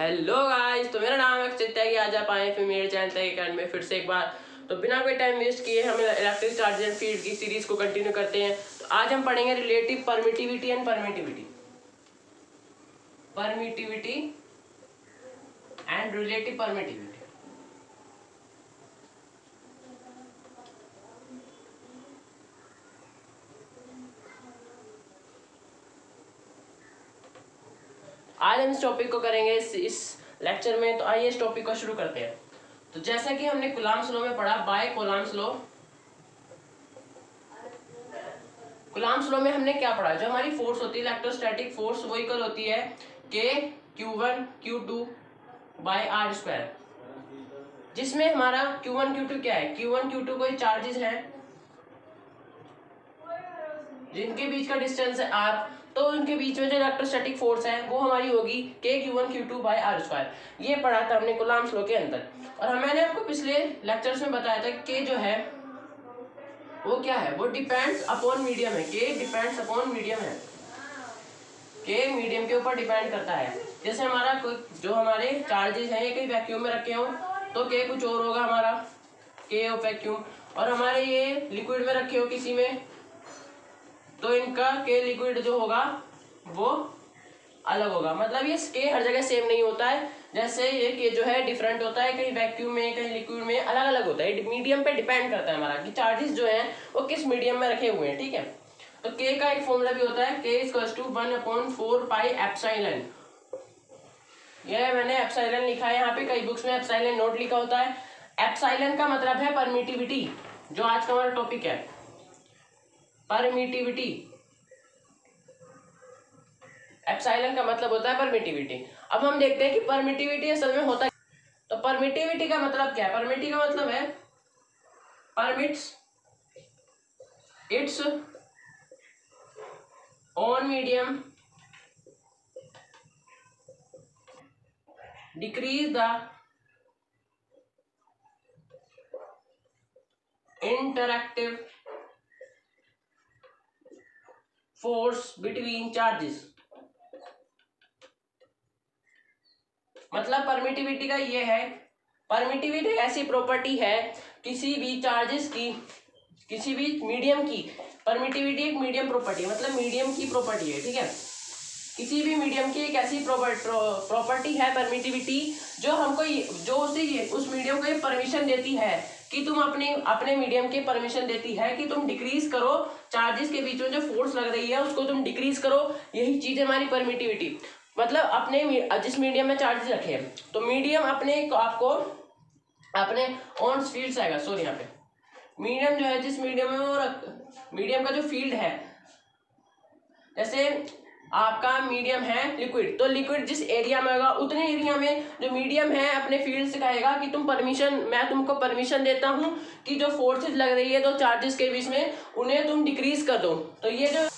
Hello guys, तो मेरा नाम है अक्षित है कि आज आप आए फिर मेरे चैनल तक एकेडमी में फिर से एक बार। तो बिना कोई टाइम वेस्ट किए हम इलेक्ट्रिक चार्ज एंड फील्ड की सीरीज को कंटिन्यू करते हैं। तो आज हम पढ़ेंगे relative permittivity and relative permittivity. आज हम इस टॉपिक को करेंगे इस लेक्चर में। तो आइए इस टॉपिक को शुरू करते हैं। तो जैसा कि हमने कूलम्ब्स लॉ में पढ़ा, बाय कूलम्ब्स लॉ में हमने क्या पढ़ा, जो हमारी फोर्स होती है इलेक्ट्रोस्टैटिक फोर्स वो इक्वल होती है K Q1 Q2 by R square, जिसमें हमारा Q1 Q2 क्या है, Q1 Q2 कोई चार्जेस हैं जिनके बीच का डिस्टेंस है R, तो उनके बीच में जो इलेक्ट्रोस्टैटिक फोर्स है वो हमारी होगी K Q1 Q2 by R square. ये पढ़ा था हमने कूलम्ब्स लॉ के अंदर। और मैंने आपको पिछले लेक्चर्स में बताया था K जो है वो क्या है, वो डिपेंड्स अपॉन मीडियम है। K डिपेंड्स अपॉन मीडियम है, K मीडियम के ऊपर डिपेंड करता है। जैसे हमारा जो हमारे चार्जेस हैं ये कहीं वैक्यूम में रखे हो तो K कुछ और होगा हमारा, K ऑफ वैक्यूम। और हमारे ये लिक्विड में रखे हो किसी में तो इनका K लिक्विड जो होगा वो अलग होगा। मतलब ये K हर जगह सेम नहीं होता है, जैसे ये K जो है डिफरेंट होता है, कहीं वैक्यूम में कहीं लिक्विड में अलग अलग होता है। मीडियम पे डिपेंड करता है हमारा कि चार्जेस जो हैं वो किस मीडियम में रखे हुए हैं। ठीक है, तो K का एक फॉर्मूला भी होता है, K equals to 1/4 pi epsilon. यह मैंने एप्सिलॉन लिखा है, यहाँ पे कई बुक्स में एप्सिलॉन नोट लिखा होता है। एप्सिलॉन का मतलब है परमिटिविटी, जो आज का हमारा टॉपिक है परमिटिविटी। एप्सिलॉन का मतलब होता है परमिटिविटी। अब हम देखते हैं कि परमिटिविटी असल में होता है। तो परमिटिविटी का मतलब क्या है, परमिटिविटी का मतलब है permits its own medium decrease the interactive force between charges. मतलब परमिटिविटी का ये है, परमिटिविटी ऐसी प्रॉपर्टी है किसी भी चार्जेस की, किसी भी मीडियम की। परमिटिविटी एक मीडियम प्रॉपर्टी, मतलब मीडियम की प्रॉपर्टी है। ठीक है, किसी भी मीडियम की एक ऐसी प्रॉपर्टी है परमिटिविटी जो हमको जो उस मीडियम को परमिशन देती है कि तुम अपने मीडियम के परमिशन देती है कि तुम डिक्रीज करो, चार्जेस के बीच में जो फोर्स लग रही है उसको तुम डिक्रीज करो। यही चीज है हमारी परमिटिविटी। मतलब अपने जिस मीडियम में चार्जेस रखे हैं तो मीडियम आपको अपने ऑन फील्ड आएगा। सॉरी, यहाँ पे मीडियम जो है जिस मीडियम में वो मीडियम का जो फील्ड है, जैसे आपका मीडियम है लिक्विड, तो लिक्विड जिस एरिया में होगा उतने एरिया में जो मीडियम है अपने फील्ड से कहेगा कि मैं तुमको परमिशन देता हूं कि जो फोर्सेस लग रही है तो चार्जेस के बीच में उन्हें तुम डिक्रीज कर दो। तो ये जो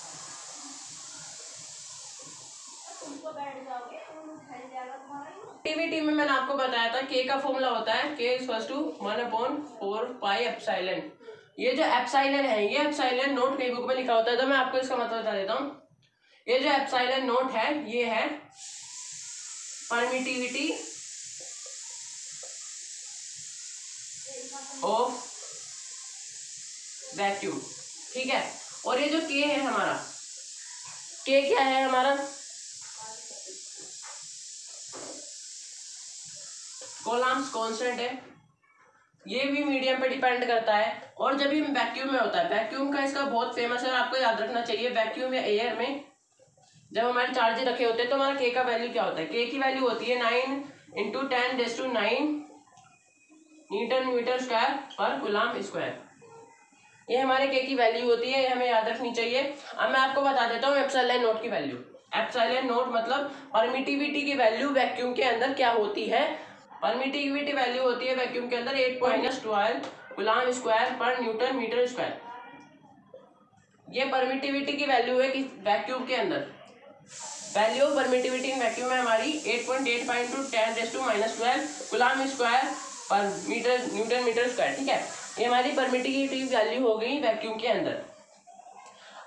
परमिटिविटी में मैंने आपको बताया था K का फॉर्मूला होता है K equals to 1/4 pi epsilon. ये जो एप्सिलॉन है, ये एप्सिलॉन नोट कई बुक में लिखा होता है, तो मैं आपको इसका मतलब बता देता हूँ। ये जो एप्सिलॉन नोट है ये है परमिटिविटी ऑफ वैक्यूम। ठीक है, और ये जो K है हमारा, K क्या है हमारा, कूलम्ब्स कांस्टेंट है। ये भी मीडियम पे डिपेंड करता है। और जब ये वैक्यूम में होता है, वैक्यूम का इसका बहुत फेमस है, आपको याद रखना चाहिए। वैक्यूम या एयर में जब हमारे चार्जेस रखे होते हैं तो हमारा K का वैल्यू क्या होता है, K की वैल्यू होती है 9 × 10⁹ न्यूटन मीटर स्क्वायर पर कूलम्ब स्क्वायर। ये हमारे K की वैल्यू होती है, ये हमें याद रखनी चाहिए। अब मैं आपको बता देता हूँ एप्सिलॉन नोट की वैल्यू। एप्सिलॉन नोट मतलब परमिटिविटी की वैल्यू वैक्यूम के अंदर क्या होती है। परमिटिविटी वैल्यू होती है वैक्यूम के अंदर 8.12 कूलम्ब स्क्वायर पर न्यूटन मीटर स्क्वायर। ये परमिटिविटी की वैल्यू है कि वैक्यूम के अंदर value of permittivity in vacuum है हमारी 8.85 × 10⁻12 कूलम्ब स्क्वायर पर न्यूटन मीटर स्क्वायर। ठीक है, ये हमारी परमिटिविटी वैल्यू हो गई वैक्यूम के अंदर।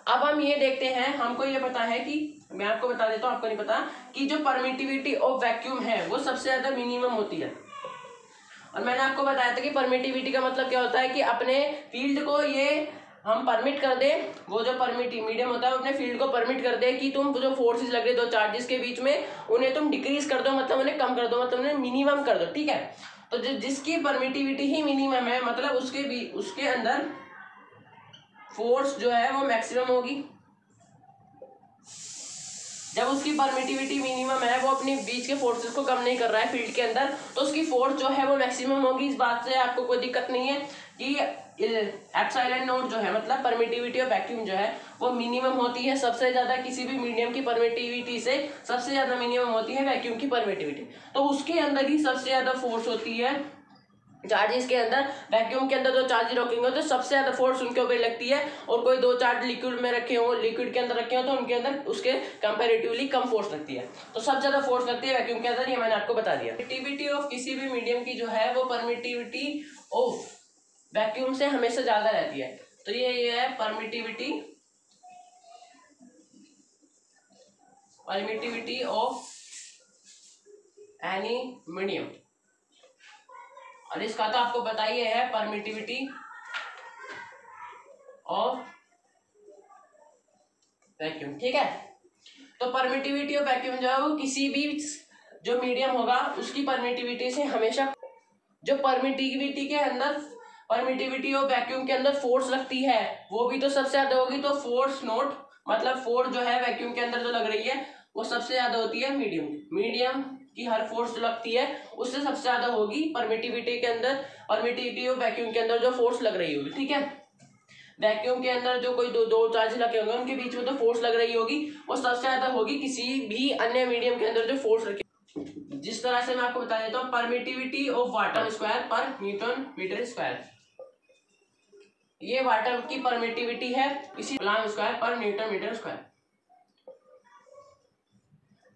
अब हम ये देखते हैं, हमको ये पता है कि मैं आपको बता देता हूँ, आपको नहीं पता, कि जो परमिटिविटी ऑफ वैक्यूम है वो सबसे ज्यादा मिनिमम होती है। और मैंने आपको बताया था कि परमिटिविटी का मतलब क्या होता है कि अपने फील्ड को ये हम परमिट कर दे, वो जो परमिटिव मीडियम होता है वो अपने फील्ड को परमिट कर दे कि तुम जो फोर्सेस लग रहे दो चार्जेस के बीच में उन्हें तुम डिक्रीज कर दो, मतलब उन्हें कम कर दो, मतलब उन्हें मिनिमम कर दो, ठीक है। तो जिसकी परमिटिविटी ही मिनिमम है, मतलब उसके अंदर फोर्स जो है वो मैक्सिमम होगी। जब उसकी परमिटिविटी मिनिमम है, वो अपनी बीच के फोर्सेस को कम नहीं कर रहा है फील्ड के अंदर, तो उसकी फोर्स जो है वो मैक्सिमम होगी। इस बात से आपको कोई दिक्कत नहीं है कि एप्सिलॉन नॉट जो है, मतलब परमिटिविटी ऑफ वैक्यूम जो है वो मिनिमम होती है सबसे ज्यादा, किसी भी मीडियम की परमिटिविटी से सबसे ज्यादा मिनिमम होती है वैक्यूम की परमिटिविटी। तो उसके अंदर ही सबसे ज्यादा फोर्स होती है चार्जेस के अंदर। वैक्यूम के अंदर जो चार्ज रखेंगे तो सबसे ज्यादा फोर्स उनके ऊपर लगती है, और कोई दो चार्ज लिक्विड में रखे हो, लिक्विड के अंदर रखे हो, तो उनके अंदर उसके कंपैरेटिवली कम फोर्स लगती है। तो सबसे ज्यादा फोर्स लगती है वैक्यूम के अंदर, ये मैंने आपको बता दिया। परमिटिविटी ऑफ किसी भी मीडियम की जो है वो परमिटिविटी ऑफ वैक्यूम से हमेशा ज्यादा रहती है। तो ये है परमिटिविटी ऑफ एनी मीडियम, और इसका तो आपको पता ही है परमिटिविटी ऑफ वैक्यूम, ठीक है। तो परमिटिविटी ऑफ वैक्यूम जो है वो किसी भी जो मीडियम होगा उसकी परमिटिविटी से हमेशा, जो परमिटिविटी के अंदर परमिटिविटी ऑफ वैक्यूम के अंदर फोर्स लगती है वो भी तो सबसे ज्यादा होगी। तो फोर्स नोट, मतलब फोर्स जो है वैक्यूम के अंदर जो लग रही है वो सबसे ज्यादा होती है मीडियम की हर फोर्स जो लगती है उससे सबसे ज्यादा होगी परमिटिविटी के अंदर, परमिटिविटी ऑफ वैक्यूम के अंदर जो फोर्स लग रही होगी, ठीक है। वैक्यूम के अंदर जो कोई दो चार्ज लगे होंगे उनके बीच में तो फोर्स लग रही होगी वो सबसे ज्यादा होगी किसी भी अन्य मीडियम के अंदर जो फोर्स रखे। जिस तरह से मैं आपको बता देता हूँ, परमिटिविटी ऑफ वाटर स्क्वायर पर न्यूटन मीटर स्क्वायर, ये वाटर की परमिटिविटी है, इसी कूलम्ब स्क्वायर पर न्यूटन मीटर स्क्वायर।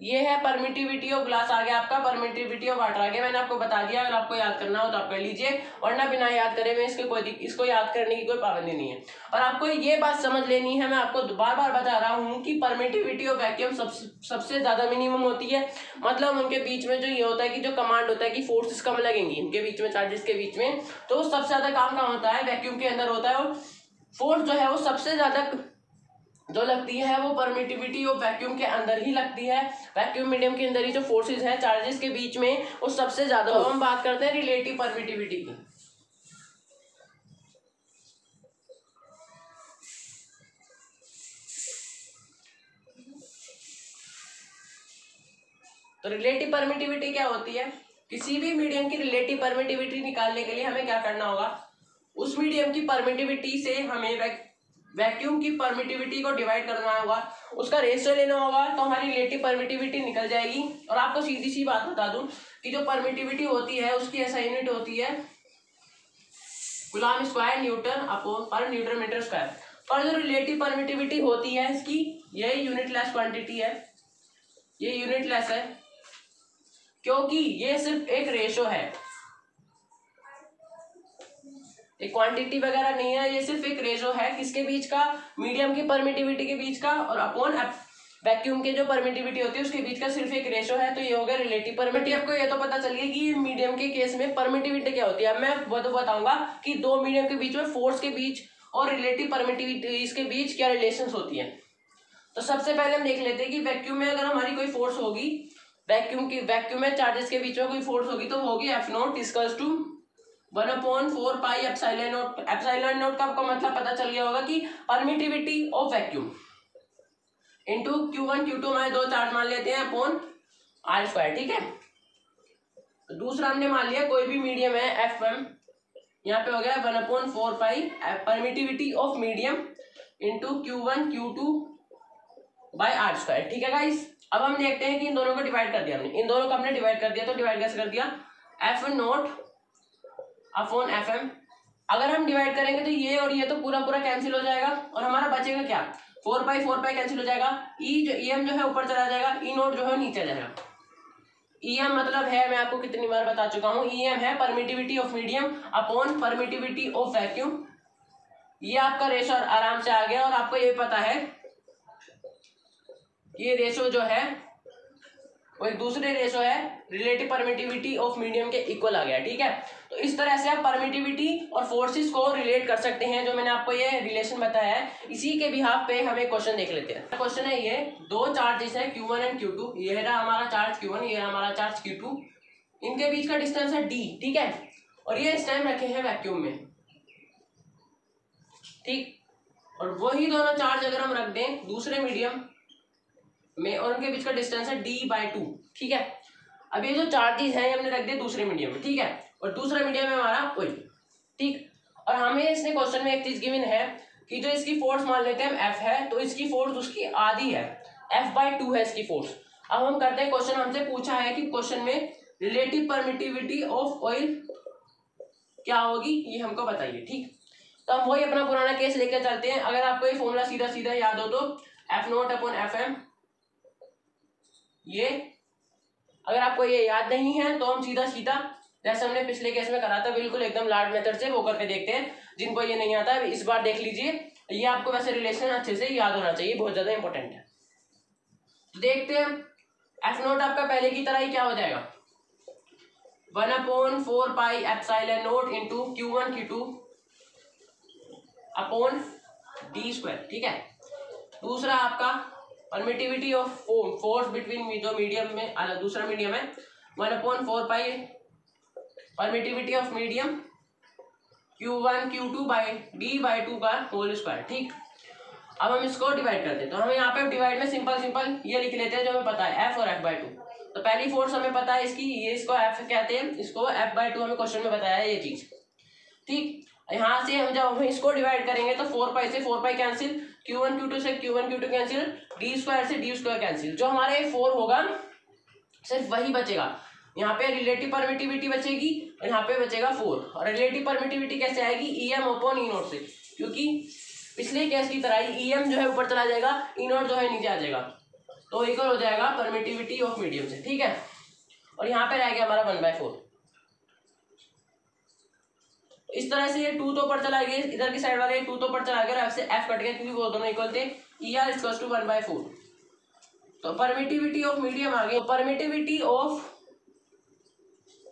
ये है परमिटिविटी ऑफ ग्लास आ गया आपका, परमिटिविटी ऑफ वाटर आ गया। मैंने आपको बता दिया, अगर आपको याद करना हो तो आप कर लीजिए, वरना बिना याद करे में इसको याद करने की कोई पाबंदी नहीं है। और आपको ये बात समझ लेनी है, मैं आपको बार बार बता रहा हूँ कि परमिटिविटी ऑफ वैक्यूम सबसे ज्यादा मिनिमम होती है। मतलब उनके बीच में जो ये होता है कि जो कमांड होता है कि फोर्सेस कम लगेंगी उनके बीच में, चार्जेस के बीच में, तो सबसे ज्यादा काम कहाँ होता है, वैक्यूम के अंदर होता है। और फोर्स जो है वो सबसे ज्यादा जो लगती है वो परमिटिविटी ऑफ वैक्यूम के अंदर ही लगती है। वैक्यूम मीडियम के अंदर ही जो फोर्सेस है चार्जेस के बीच में वो सबसे ज्यादा। तो हम बात करते हैं रिलेटिव परमिटिविटी की। तो रिलेटिव परमिटिविटी क्या होती है, किसी भी मीडियम की रिलेटिव परमिटिविटी निकालने के लिए हमें क्या करना होगा, उस मीडियम की परमिटिविटी से हमें वैक्यूम की परमिटिविटी को डिवाइड करना होगा, उसका रेशियो लेना होगा, तो हमारी रिलेटिव परमिटिविटी निकल जाएगी। और आपको सीधी सी बात बता दूं कि जो परमिटिविटी होती है उसकी ऐसा यूनिट होती है कूलम्ब स्क्वायर न्यूटन अपॉन पर मीटर स्क्वायर। पर जो रिलेटिव परमिटिविटी होती है इसकी, ये यूनिटलेस क्वांटिटी है, ये यूनिटलेस है क्योंकि ये सिर्फ एक रेशो है, एक क्वांटिटी वगैरह नहीं है, ये सिर्फ एक रेशो है किसके बीच का, मीडियम की परमिटिविटी के बीच का और अपॉन वैक्यूम के जो परमिटिविटी होती है उसके बीच का सिर्फ एक रेशो है। तो ये हो गया रिलेटिव परमिटिविटी। आपको ये तो पता चल गया कि मीडियम के केस में परमिटिविटी क्या होती है। मैं वो तो बताऊंगा कि दो मीडियम के बीच में फोर्स के बीच और रिलेटिव परमिटिविटी के बीच क्या रिलेशन होती है। तो सबसे पहले हम देख लेते हैं कि वैक्यूम में अगर हमारी कोई फोर्स होगी, वैक्यूम में चार्जेस के बीच में कोई फोर्स होगी तो होगी F not equals to 1/4 pi epsilon not. Epsilon not का आपको मतलब पता चल गया होगा कि permittivity of vacuum into Q1 Q2 हमारे दो चार्ज मान लेते हैं अपॉन R स्क्वायर, ठीक है। तो दूसरा हमने मान लिया कोई भी मीडियम है FM, यहाँ पे हो गया 1/4 pi permittivity of medium into Q1 Q2 by R square, ठीक है गाइस। अब हम देखते हैं कि इन दोनों को डिवाइड कर दिया हमने, इन दोनों को हमने डिवाइड कर दिया। तो डिवाइड कैसे कर दिया, F नॉट अपॉन FM। अगर हम डिवाइड करेंगे तो ये और ये तो पूरा पूरा कैंसिल हो जाएगा और हमारा बचेगा क्या, 4 पाई कैंसिल हो जाएगा। EM जो है ऊपर चला जाएगा, E नोट जो है नीचे जाएगा। EM मतलब है, मैं आपको कितनी बार बता चुका हूँ, EM है permittivity of medium upon permittivity of vacuum. ये आपका रेशो आराम से आ गया। और आपको ये पता है ये रेशो जो है वो एक दूसरे रेशो है रिलेटिव परमिटिविटी ऑफ मीडियम के इक्वल आ गया, ठीक है। तो इस तरह से आप परमिटिविटी और फोर्सेस को रिलेट कर सकते हैं, जो मैंने आपको ये रिलेशन बताया है। इसी के बिहाफ पे हम एक क्वेश्चन देख लेते हैं। क्वेश्चन है ये, दो चार्जेस है Q1 एंड Q2। ये रहा हमारा चार्ज Q1, ये हमारा चार्ज Q2। इनके बीच का डिस्टेंस है D, ठीक है। और ये इस टाइम रखे हैं वैक्यूम में, ठीक। और वही दोनों चार्ज अगर हम रख दें दूसरे मीडियम में और उनके बीच का डिस्टेंस है D/2, ठीक है। अब ये जो चार्जेस हैं हमने रख दिए दूसरे मीडियम में, ठीक है। और दूसरा मीडियम है हमारा ऑयल, ठीक। और हमें इसने क्वेश्चन में एक चीज गिवन है कि जो इसकी फोर्स मान लेते हैं हम F है, तो इसकी फोर्स उसकी आधी है, F/2 है इसकी फोर्स। अब हम करते हैं, क्वेश्चन हमसे पूछा है कि क्वेश्चन में रिलेटिव परमिटिविटी ऑफ ऑयल क्या होगी, ये हमको बताइए, ठीक। तो हम वही अपना पुराना केस लेकर चलते हैं। अगर आपको ये फॉर्मूला सीधा सीधा याद हो तो F0/Fm, ये अगर आपको ये याद नहीं है तो हम सीधा सीधा जैसे हमने पिछले केस में करा था बिल्कुल एकदम लार्ज मेथड से वो करके देखते हैं। जिनको ये नहीं आता इस बार देख लीजिए, ये आपको वैसे रिलेशन अच्छे से याद होना चाहिए, बहुत ज्यादा इंपॉर्टेंट है। तो देखते हैं F0 आपका पहले की तरह ही क्या हो जाएगा, 1/4πε0 into Q1 Q2 upon D², ठीक है। दूसरा आपका परमिटिविटी ऑफ फोर्स बिटवीन जो मीडियम में दूसरा मीडियम है 1/4π permittivity of medium Q1 Q2 D/2 का होल स्क्वायर, ठीक। अब हम इसको डिवाइड करते हैं, तो हम यहाँ पे डिवाइड में सिंपल ये लिख लेते हैं जो हमें पता है F और F/2। तो पहली फोर्स हमें पता है इसकी, ये इसको F कहते हैं, इसको F/2 हमें क्वेश्चन में बताया है ये चीज, ठीक। यहाँ से हम जब हम इसको डिवाइड करेंगे तो 4π से 4π कैंसिल, Q1 Q2 से Q1 Q2 कैंसिल, D² से D² कैंसिल। जो हमारे 4 होगा सिर्फ वही बचेगा, यहाँ पे रिलेटिव परमिटिविटी बचेगी और यहाँ पे बचेगा 4। और रिलेटिव परमिटिविटी कैसे आएगी, EM/E0 से, क्योंकि पिछले केस की तरह ही EM जो है ऊपर चला जाएगा, E0 जो है नीचे आ जाएगा, तो इक्वल हो जाएगा परमिटिविटी ऑफ मीडियम से, ठीक है। और यहाँ पे रह गया हमारा 1/4। इस तरह से ये 2 तो ऊपर चला गया, इधर की साइड वाले 2 तो ऊपर चला गया, F से F कट गया क्योंकि वो दोनों इक्वल थे। ER = 1/4। तो परमिटिविटी ऑफ मीडियम आ गई, permittivity of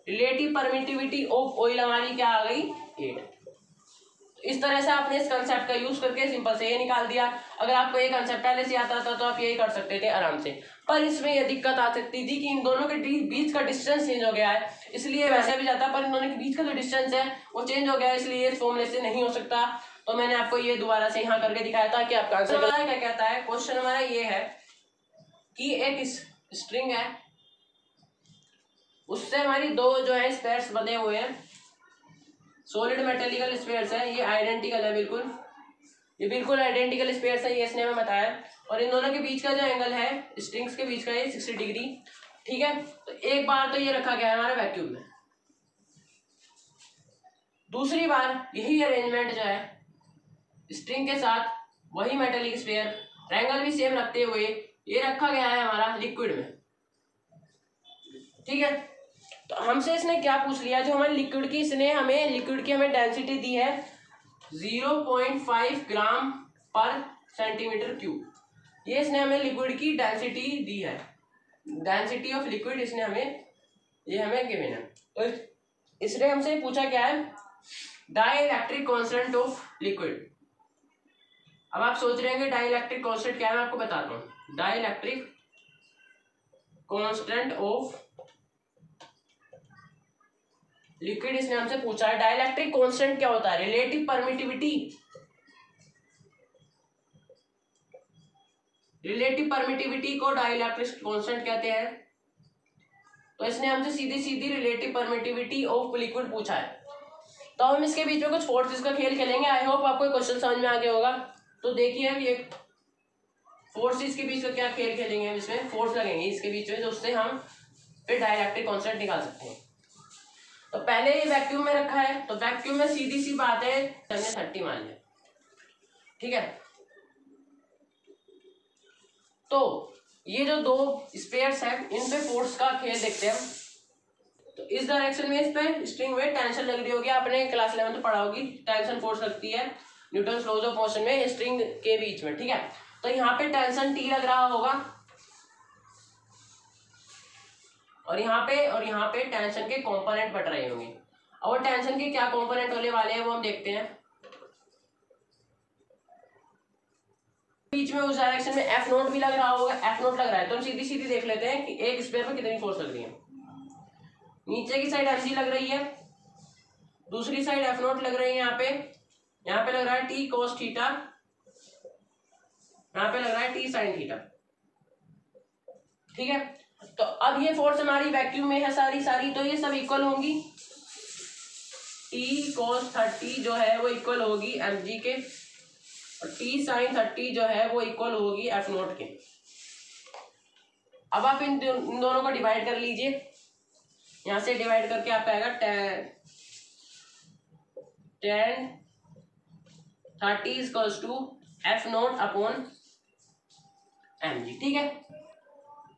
relative permittivity of oil हमारी क्या आ गई, 8। इस तरह से आपने इस कंसेप्ट का यूज करके सिंपल से ये निकाल दिया। अगर आपको ये कंसेप्ट पहले से आता था तो आप यही कर सकते थे आराम से, पर इसमें ये दिक्कत आ सकती थी कि इन दोनों के बीच का डिस्टेंस चेंज हो गया है, इसलिए वैसे भी जाता, पर इन दोनों के बीच का जो डिस्टेंस है वो चेंज हो गया है, इसलिए इस फॉर्मूले से नहीं हो सकता। तो मैंने आपको ये दोबारा से यहाँ करके दिखाया था कि आपका आंसर क्या कहता है। क्वेश्चन हमारा ये है कि एक स्ट्रिंग है, उससे हमारी दो जो है स्पेयर्स बने हुए हैं, सॉलिड मेटेलिकल स्पेयर्स है, ये आइडेंटिकल है, ये बिल्कुल आइडेंटिकल स्पेयर्स है, ये इसने हमें बताया। और इन दोनों के बीच का जो एंगल है स्ट्रिंग्स के बीच का ये 60 डिग्री, ठीक है। तो एक बार तो ये रखा गया है हमारे वैक्यूम में, दूसरी बार यही अरेंजमेंट जो है स्ट्रिंग के साथ वही मेटेलिक स्पेयर एंगल भी सेम रखते हुए ये रखा गया है हमारा लिक्विड में, ठीक है। तो हमसे इसने क्या पूछ लिया, जो हमारे लिक्विड की इसने हमें लिक्विड की हमें डेंसिटी दी है 0.5 ग्राम पर सेंटीमीटर क्यूब, ये इसने हमें लिक्विड की डेंसिटी दी है, डेंसिटी ऑफ लिक्विड इसने हमें ये हमें गिवन है। तो इसने हमसे पूछा क्या है, डाइइलेक्ट्रिक कांस्टेंट ऑफ लिक्विड। अब आप सोच रहे हैं कि डाइइलेक्ट्रिक कांस्टेंट क्या है, मैं आपको बताता हूँ। डाइइलेक्ट्रिक कांस्टेंट ऑफ लिक्विड इसने हमसे पूछा है। डाइइलेक्ट्रिक कांस्टेंट क्या होता है, रिलेटिव परमिटिविटी, रिलेटिव परमिटिविटी को डाइइलेक्ट्रिक कांस्टेंट कहते हैं। तो इसने हमसे सीधी सीधी रिलेटिव परमिटिविटी ऑफ लिक्विड पूछा है। तो हम इसके बीच में कुछ फोर्सेस का खेल खेलेंगे। आई होप आपको क्वेश्चन समझ में आ गया होगा। तो देखिए अब ये फोर्सेस के बीच में क्या खेल खेलेंगे, हम इसमें फोर्स लगेंगे इसके बीच में, उससे हम फिर डाइइलेक्ट्रिक कांस्टेंट निकाल सकते हैं। तो पहले ये वैक्यूम में रखा है, तो वैक्यूम में सीधी सी बात है 30 मान लिया, ठीक है। तो ये जो दो स्पेयर्स हैं इन पे फोर्स का खेल देखते हैं हम। तो इस डायरेक्शन में इस पे स्ट्रिंग में टेंशन लग रही होगी, आपने क्लास 11 में पढ़ा होगी, टेंशन फोर्स लगती है न्यूटन लॉज ऑफ मोशन में स्ट्रिंग के बीच में, ठीक है। तो यहाँ पे टेंशन T लग रहा होगा, और यहाँ पे टेंशन के कंपोनेंट बट रहे होंगे। और टेंशन के क्या कंपोनेंट होने वाले हैं वो हम देखते हैं। बीच में उस डायरेक्शन में एफ नोट भी लग रहा होगा, एफ नोट लग रहा है तो हम सीधी सीधी देख लेते हैं कि एक स्फीयर पर कितनी फोर्स लग रही है। नीचे की साइड एफ जी लग रही है, दूसरी साइड एफ नोट लग रही है। यहाँ पे लग रहा है टी कोस थीटा, यहाँ पे लग रहा है टी साइन थीटा। ठीक है, तो अब ये फोर्स हमारी वैक्यूम में है सारी तो ये सब इक्वल होंगी। टी कोस 30 जो है वो इक्वल होगी एम जी के, और टी साइन 30 जो है वो इक्वल होगी एफ नोट के। अब आप इन दोनों को डिवाइड कर लीजिए, यहां से डिवाइड करके आपका आएगा tan 30 equals to F note upon M G. ठीक है,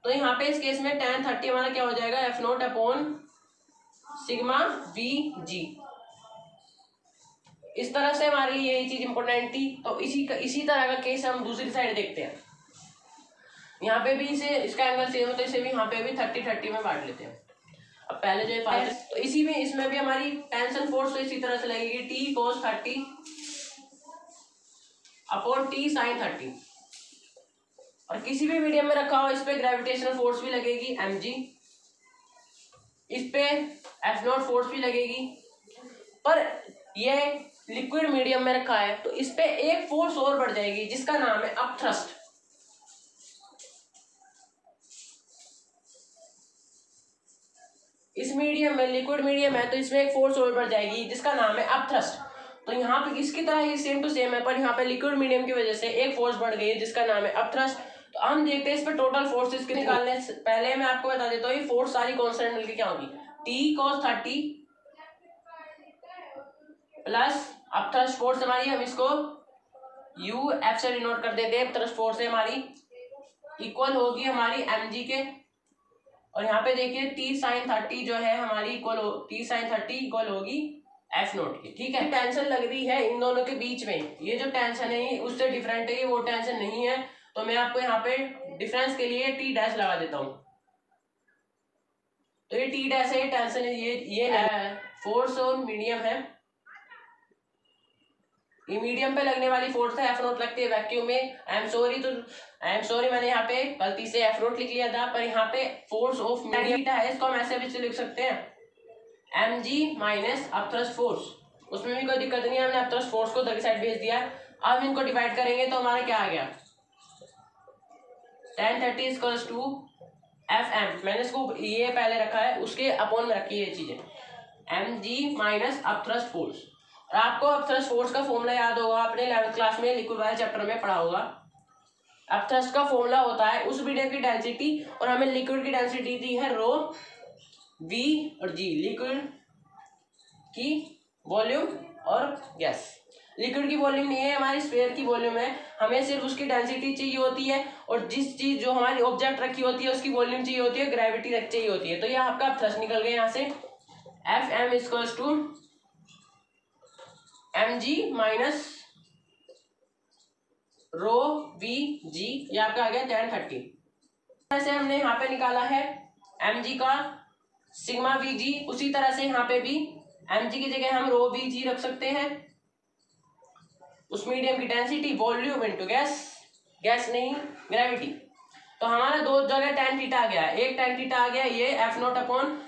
तो यहाँ पे इस केस में tan 30 हमारा क्या हो जाएगा, F note upon sigma V जी। इस तरह से हमारे लिए यही चीज इंपॉर्टेंट थी। तो इसी तरह का केस हम दूसरी साइड देखते हैं। यहाँ पे भी इसे इसका एंगल सेम होता है, इसे भी यहाँ पे भी 30-30 में बांट लेते हैं। अब पहले जो है तो इसमें भी हमारी टेंशन फोर्स तो इसी तरह से लगेगी, टी कोस 30 अपॉन टी साइन 30। और किसी भी मीडियम में रखा हो इस पे ग्रेविटेशनल फोर्स भी लगेगी एम जी, इस पे एफ नॉट फोर्स भी लगेगी। पर ये लिक्विड मीडियम में रखा है तो इस पे एक फोर्स और बढ़ जाएगी जिसका नाम है अपथ्रस्ट। इस मीडियम में, लिक्विड मीडियम है तो इसमें एक फोर्स और बढ़ जाएगी जिसका नाम है अपथ्रस्ट। तो यहाँ पे इसकी तरह ही सेम टू सेम है, पर यहाँ पे लिक्विड मीडियम की वजह से एक फोर्स बढ़ गई है जिसका नाम है अपथ्रस्ट। तो हम देखते हैं इस पे टोटल फोर्सेस के निकालने से पहले मैं आपको बता देता हूँ ये फोर्स सारी कांस्टेंट मिलकर क्या होगी, T cos 30 plus upthrust force हमारी, हम इसको यू एफ से डिनोट कर देते हैं। अपथ्रस्ट फोर्स है हमारी इक्वल होगी हमारी एम जी के, और यहाँ पे देखिए टी साइन 30 जो है हमारी टी साइन 30 इक्वल होगी एफ नोट की। ठीक है, टेंशन लग रही है इन दोनों के बीच में, ये जो टेंशन है उससे डिफरेंट है, ये वो टेंशन नहीं है। तो मैं आपको यहाँ पे डिफरेंस के लिए टी डैश लगा देता हूँ। तो ये टी डैश है, ये टेंशन है, ये फोर्स और मीडियम है। ये मीडियम पे लगने वाली फोर्स है, एफ नोट लगती है वैक्यूम में। आई एम सॉरी मैंने यहाँ पे गलती से एफ नोट लिख लिया था, पर यहाँ पे फोर्स ऑफ मीडियम है, इसको हम ऐसे भी लिख सकते हैं M G minus upthrust force. उसमें भी कोई दिक्कत नहीं है, हमने अपथ्रस्ट फोर्स को उधर की साइड भेज दिया। अब इनको डिवाइड करेंगे तो हमारा क्या आ गया, tan 30 equals to F M, मैंने इसको ये पहले रखा है उसके अपॉन में रखी है ये चीजें, M G minus upthrust force. और आपको अपथ्रस्ट फोर्स का फॉर्मूला याद होगा, आपने 11th क्लास में लिक्विड वाले चैप्टर में पढ़ा होगा। अपथ्रस्ट का फॉर्मूला होता है उस मीडियम की डेंसिटी, और हमें लिक्विड की डेंसिटी दी है रो वी और जी, लिक्विड की वॉल्यूम और गैस। लिक्विड की वॉल्यूम नहीं है, हमारी स्फीयर की वॉल्यूम है, हमें सिर्फ उसकी डेंसिटी चाहिए होती है, और जिस चीज जो हमारी ऑब्जेक्ट रखी होती है उसकी वॉल्यूम चाहिए होती है, ग्रेविटी चाहिए होती है। तो ये आपका अपथ्रस्ट निकल गया यहाँ से, F M equals to M G minus rho V G, ये आपका आ गया tan 30। ऐसे हमने यहाँ पे निकाला है एम जी का सिग्मा वी जी, उसी तरह से यहाँ पे भी एम जी की जगह हम रो वी जी रख सकते हैं। उस मीडियम की density volume into gas, gas नहीं ग्रेविटी। तो हमारा दो जगह tan थीटा आ गया है, एक tan थीटा आ गया ये F not upon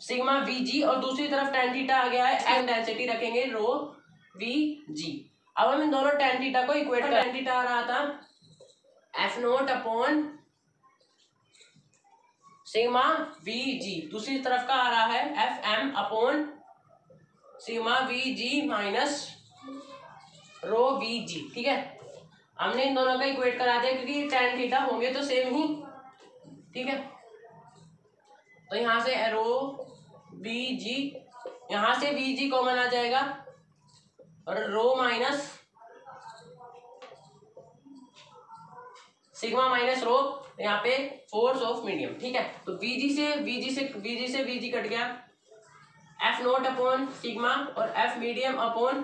sigma V जी, और दूसरी तरफ tan थीटा आ गया है, एम डेंसिटी रखेंगे रो वी जी। अब हम इन दोनों tan थीटा को इक्वेट कर, tan थीटा आ रहा था F not upon sigma V G, दूसरी तरफ का आ रहा है F M upon sigma V G minus rho V G. ठीक है, हमने इन दोनों का इक्वेट करा दिया क्योंकि tan थीटा होंगे तो सेम ही। ठीक है, तो यहाँ से रो वी जी, यहाँ से वी जी कॉमन आ जाएगा, और rho minus sigma minus rho, यहाँ पे फोर्स ऑफ मीडियम। ठीक है, तो वीजी से वीजी कट गया, एफ नोट अपॉन सिग्मा और F medium upon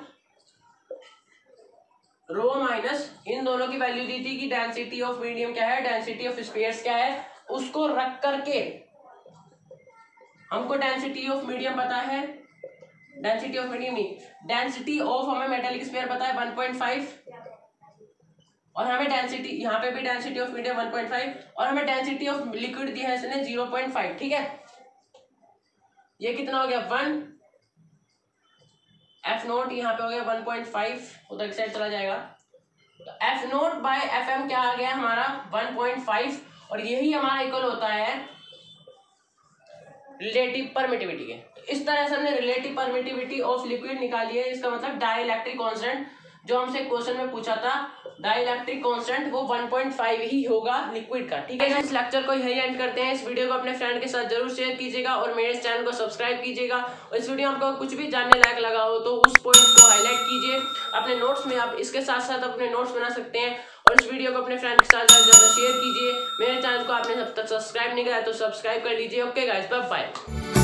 rho minus, इन दोनों की वैल्यू दी थी कि डेंसिटी ऑफ मीडियम क्या है, डेंसिटी ऑफ स्पेयर्स क्या है, उसको रख करके हमको डेंसिटी ऑफ मीडियम पता है, डेंसिटी ऑफ मीडियम नहीं, डेंसिटी ऑफ हमें मेटालिक स्फीयर पता है 1.5, और हमें डेंसिटी यहाँ पे भी डेंसिटी ऑफ मीडियम 1.5, और हमें डेंसिटी ऑफ लिक्विड दिया है इसने 0.5। ठीक है, ये कितना हो गया 1, एफ नोट यहाँ पे हो गया 1.5, उधर की साइड चला जाएगा, तो F not by F M क्या आ गया हमारा 1.5, और यही हमारा इक्वल होता है रिलेटिव परमिटिविटी के। तो इस तरह से हमने रिलेटिव परमिटिविटी ऑफ लिक्विड निकाली है। इसका मतलब डाइलेक्ट्रिक कांस्टेंट जो हमसे क्वेश्चन में पूछा था, डाइलेक्ट्रिक कांस्टेंट वो 1.5 ही होगा लिक्विड का। ठीक है, इस लेक्चर को यही एंड करते हैं। इस वीडियो को अपने फ्रेंड के साथ जरूर शेयर कीजिएगा और मेरे चैनल को सब्सक्राइब कीजिएगा। और इस वीडियो में आपको कुछ भी जानने लायक लगा हो तो उस पॉइंट को हाईलाइट कीजिए अपने नोट्स में। आप इसके साथ साथ अपने नोट्स बना सकते हैं और इस वीडियो को अपने फ्रेंड के साथ ज़्यादा शेयर कीजिए। मेरे चैनल को आपने जब तक सब्सक्राइब नहीं किया तो सब्सक्राइब कर लीजिए। Okay guys, bye bye.